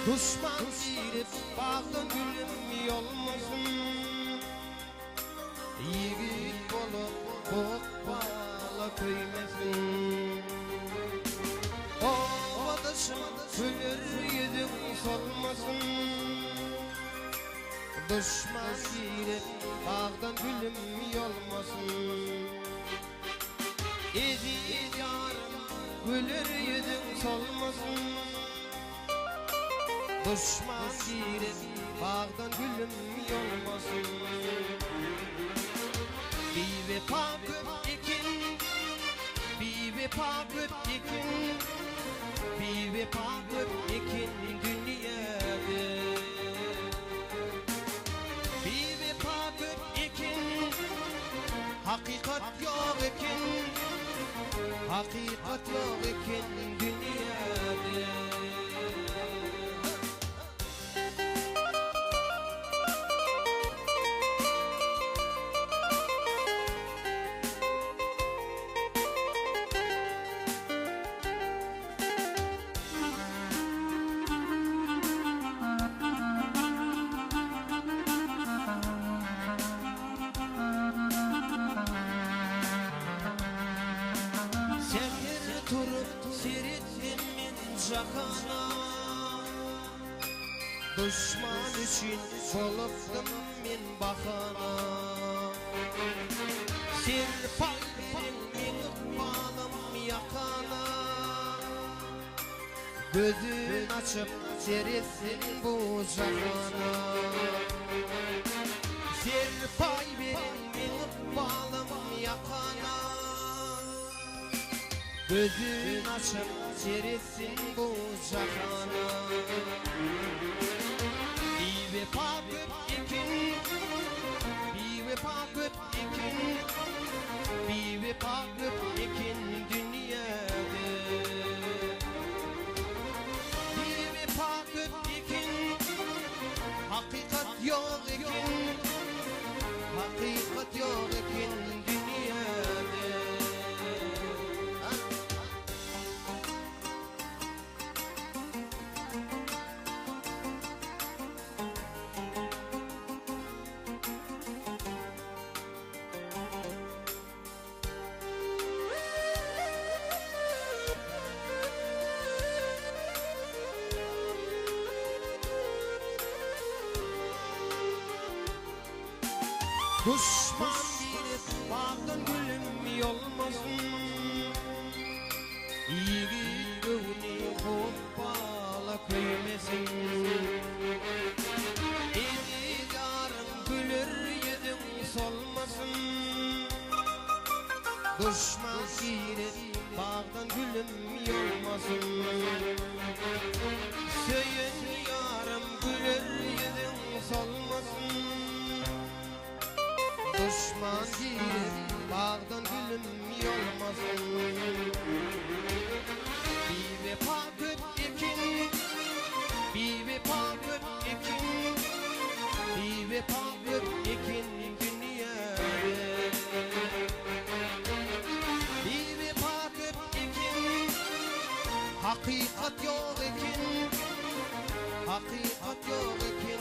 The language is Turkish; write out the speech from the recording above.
Düşman girip bağdan gülüm yolmasın. Yiğit bolup bokbala köymesin. Ovadaşım gülür yüzüm solmasın. Düşman girip bağdan gülüm yolmasın. Ezi yarım gülür yüzüm solmasın. Düşman girip bağdan gülüm yolmasın. Bir vefa köp ekin, bir vefa köp ekin, bir vefa köp ekin dünyada. Bir vefa köp ekin, hakikat yok ekin, hakikat yok ekin dünyada. Turup seyrettim min cahana. Düşman için soluptum min bahana. Sirpay verin min ıkbalım yakana. Gözün açıp seyretsin bu cahana. Sirpay verin min ıkbalım yakana. Gözün açıp seyretsin bu cahana. Bir vefa köp ekin, bir vefa köp ekin, bir vefa köp ekin dünyada. Bir vefa köp ekin, hakikat yok ekin, hakikat yok ekin dünyada. Düşman girip bağdan gülüm yolmasın. Yiğit gövni hoppala köymesin. Ezi yarım gülür yüzüm solmasın. Düşman girip bağdan gülüm yolmasın. Söyün yarım gülür yüzüm solmasın. Düşman girip bağdan gülüm yolmasın. Bir vefa köp ekin, bir vefa köp ekin, bir vefa köp ekin dünyada. Bir vefa köp ekin, hakikat yok ekin, hakikat yok ekin.